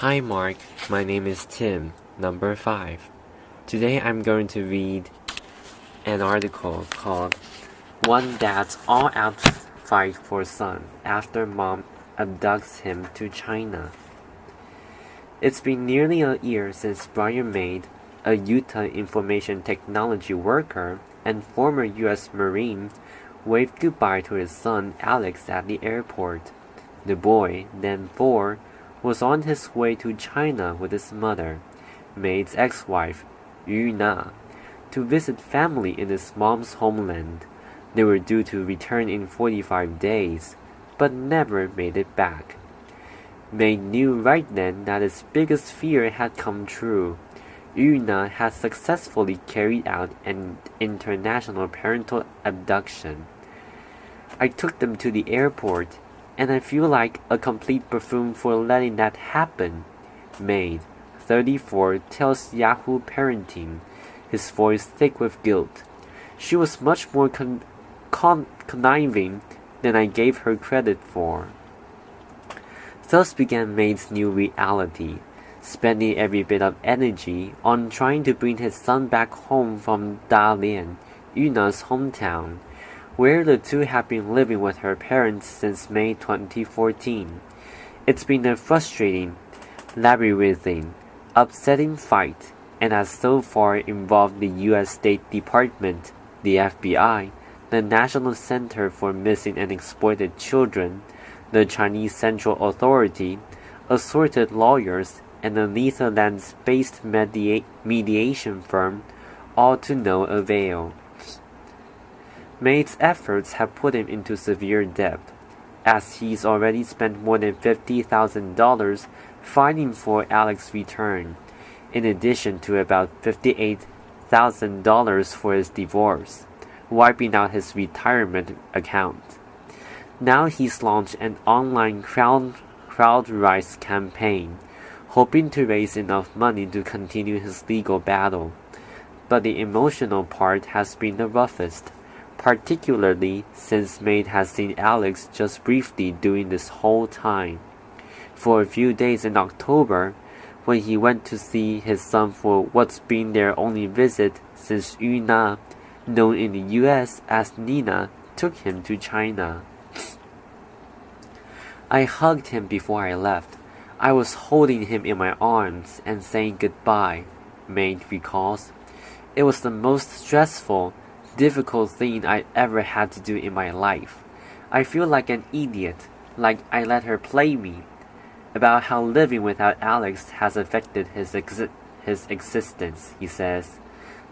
Hi Mark, my name is Tim, number 5. Today I'm going to read an article called One Dad's All-Out Fight for Son After Mom Abducts Him to China. It's been nearly a year since Brian Maid, a Utah information technology worker and former U.S. Marine, waved goodbye to his son Alex at the airport. The boy, then 4, was on his way to China with his mother, Maid's ex-wife, Yu Na, to visit family in his mom's homeland. They were due to return in 45 days, but never made it back. Maid knew right then that his biggest fear had come true. Yu Na had successfully carried out an international parental abduction. I took them to the airport, and I feel like a complete buffoon for letting that happen, Maid, 34, tells Yahoo Parenting, his voice thick with guilt. She was much more conniving than I gave her credit for. Thus began Maid's new reality, spending every bit of energy on trying to bring his son back home from Dalian, Yuna's hometown, where the two have been living with her parents since May 2014. It's been a frustrating, labyrinthine, upsetting fight, and has so far involved the U.S. State Department, the FBI, the National Center for Missing and Exploited Children, the Chinese Central Authority, assorted lawyers, and a Netherlands-based mediation firm, all to no avail. Maid's efforts have put him into severe debt, as he's already spent more than $50,000 fighting for Alex's return, in addition to about $58,000 for his divorce, wiping out his retirement account. Now he's launched an online crowd-rise campaign, hoping to raise enough money to continue his legal battle. But the emotional part has been the roughest, particularly since Maid has seen Alex just briefly during this whole time. For a few days in October, when he went to see his son for what's been their only visit since Yu Na, known in the US as Nina, took him to China. I hugged him before I left. I was holding him in my arms and saying goodbye, Maid recalls. It was the most stressful, difficult thing I'd ever had to do in my life. I feel like an idiot, like I let her play me. About how living without Alex has affected his existence, he says.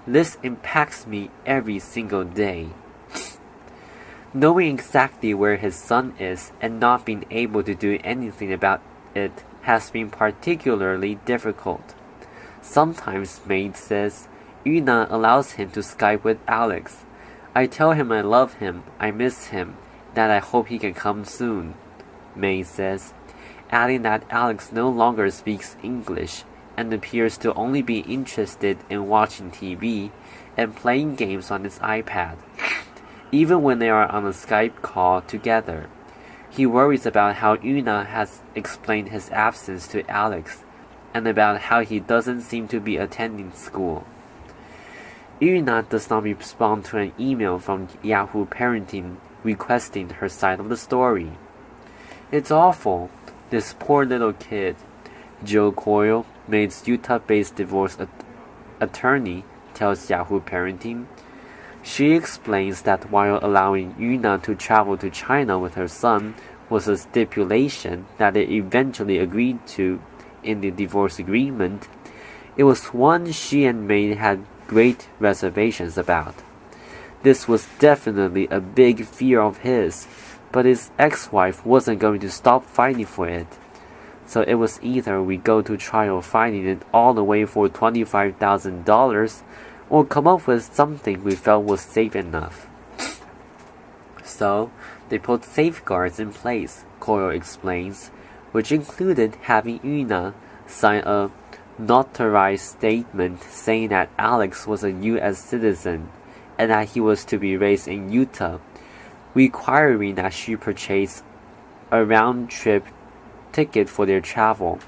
This impacts me every single day. Knowing exactly where his son is and not being able to do anything about it has been particularly difficult. Sometimes, Maid says, Yu Na allows him to Skype with Alex. I tell him I love him, I miss him, that I hope he can come soon, Maid says, adding that Alex no longer speaks English and appears to only be interested in watching TV and playing games on his iPad, even when they are on a Skype call together. He worries about how Yu Na has explained his absence to Alex and about how he doesn't seem to be attending school. Yu Na does not respond to an email from Yahoo Parenting requesting her side of the story. It's awful, this poor little kid, Jill Coyle, Maid's Utah-based divorce attorney, tells Yahoo Parenting. She explains that while allowing Yu Na to travel to China with her son was a stipulation that they eventually agreed to in the divorce agreement, it was one she and Maid had great reservations about. This was definitely a big fear of his, but his ex-wife wasn't going to stop fighting for it. So it was either we go to trial fighting it all the way for $25,000 or come up with something we felt was safe enough. So they put safeguards in place, Coyle explains, which included having Yu Na sign a notarized statement saying that Alex was a U.S. citizen and that he was to be raised in Utah, requiring that she purchase a round-trip ticket for their travel,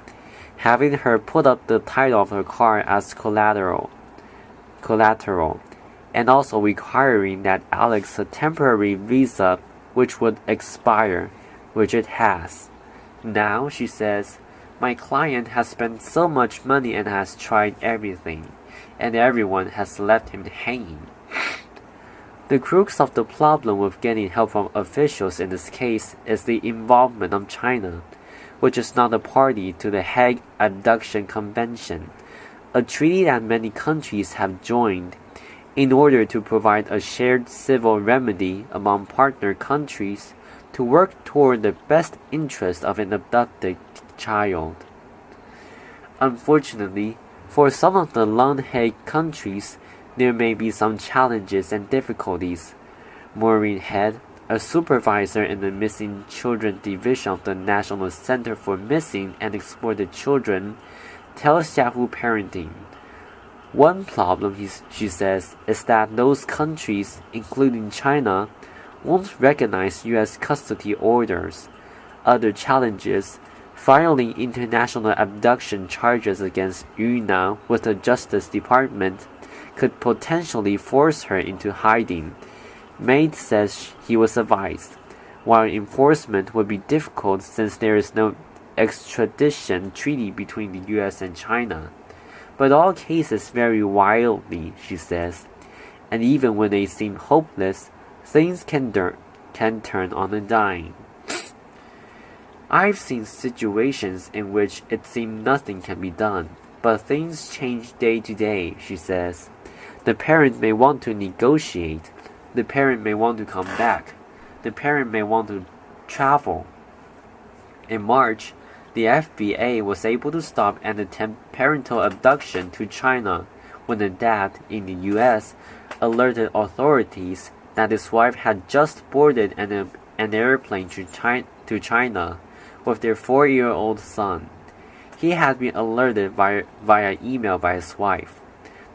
having her put up the title of her car as collateral, and also requiring that Alex a temporary visa which would expire, which it has. Now, she says, my client has spent so much money and has tried everything, and everyone has left him hanging. The crux of the problem with getting help from officials in this case is the involvement of China, which is not a party to the Hague Abduction Convention, a treaty that many countries have joined in order to provide a shared civil remedy among partner countries to work toward the best interest of an abducted child. Unfortunately, for some of the non-Hague countries, there may be some challenges and difficulties. Maureen Head, a supervisor in the Missing Children Division of the National Center for Missing and Exploited Children, tells Yahoo Parenting. One problem, she says, is that those countries, including China, won't recognize U.S. custody orders. Other challenges, filing international abduction charges against Yuna with the Justice Department, could potentially force her into hiding. Maid says he was advised, while enforcement would be difficult since there is no extradition treaty between the U.S. and China. But all cases vary wildly, she says, and even when they seem hopeless, things can turn on a dime. I've seen situations in which it seemed nothing can be done, but things change day to day, she says. The parent may want to negotiate. The parent may want to come back. The parent may want to travel. In March, the FBI was able to stop an attempt parental abduction to China when the dad in the U.S. alerted authorities that his wife had just boarded an airplane to China with their 4-year-old son. He had been alerted via email by his wife.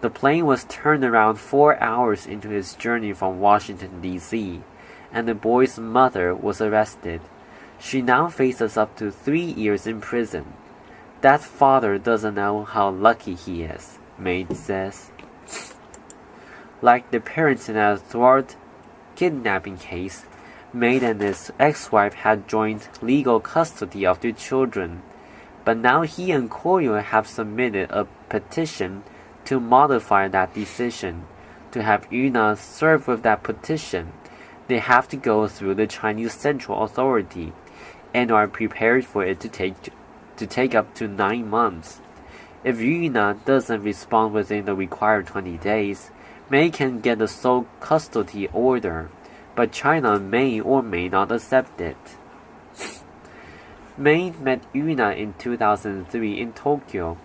The plane was turned around 4 hours into his journey from Washington, D.C., and the boy's mother was arrested. She now faces up to 3 years in prison. That father doesn't know how lucky he is, Maid says. Like the parents in a thwart kidnapping case, Maid and his ex-wife had joint legal custody of their children, but now he and Koyo have submitted a petition to modify that decision. To have Yuna serve with that petition, they have to go through the Chinese Central Authority, and are prepared for it to take up to 9 months. If Yuna doesn't respond within the required 20 days, May can get a sole custody order, but China may or may not accept it. May met Yuna in 2003 in Tokyo,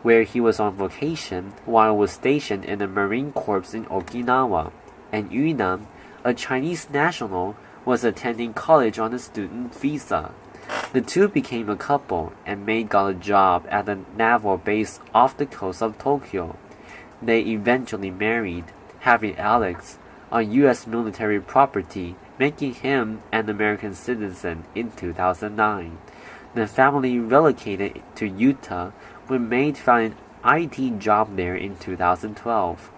where he was on vacation while was stationed in the Marine Corps in Okinawa, and Yuna, a Chinese national, was attending college on a student visa. The two became a couple, and May got a job at a naval base off the coast of Tokyo. They eventually married, having Alex, on U.S. military property, making him an American citizen in 2009. The family relocated to Utah when May found an IT job there in 2012.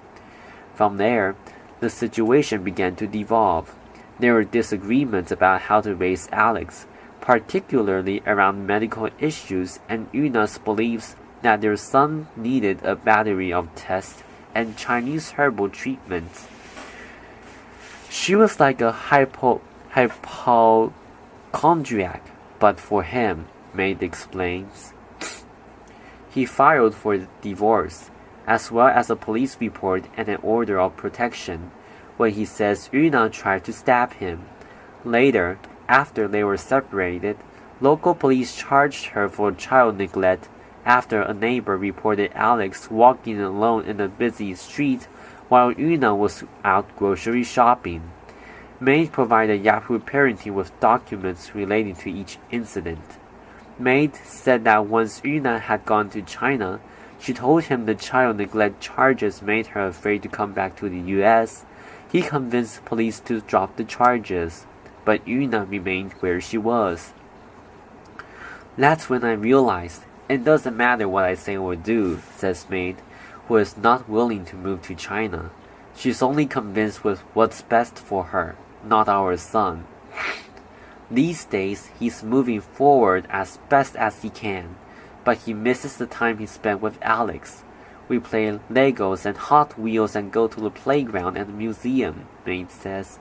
From there, the situation began to devolve. There were disagreements about how to raise Alex, particularly around medical issues, and Yuna's beliefs that their son needed a battery of tests and Chinese herbal treatments. She was like a hypochondriac, but for him, Maid explains. He filed for divorce, as well as a police report and an order of protection, when he says Yuna tried to stab him. Later, after they were separated, local police charged her for child neglect after a neighbor reported Alex walking alone in a busy street while Yuna was out grocery shopping. Maid provided Yahoo Parenting with documents relating to each incident. Maid said that once Yuna had gone to China, she told him the child neglect charges made her afraid to come back to the U.S. He convinced police to drop the charges, but Yuna remained where she was. That's when I realized It doesn't matter what I say or do, says Maid, who is not willing to move to China. She's only convinced with what's best for her, not our son. These days, he's moving forward as best as he can, but he misses the time he spent with Alex. We play Legos and Hot Wheels and go to the playground and the museum, Maid says.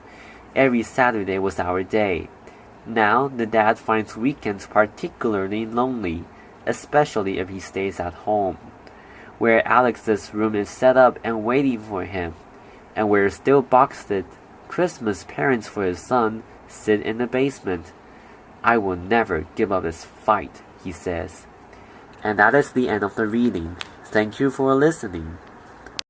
Every Saturday was our day. Now, the dad finds weekends particularly lonely, especially if he stays at home, where Alex's room is set up and waiting for him, and where still boxed Christmas parents for his son sit in the basement. I will never give up this fight, he says. And that is the end of the reading. Thank you for listening.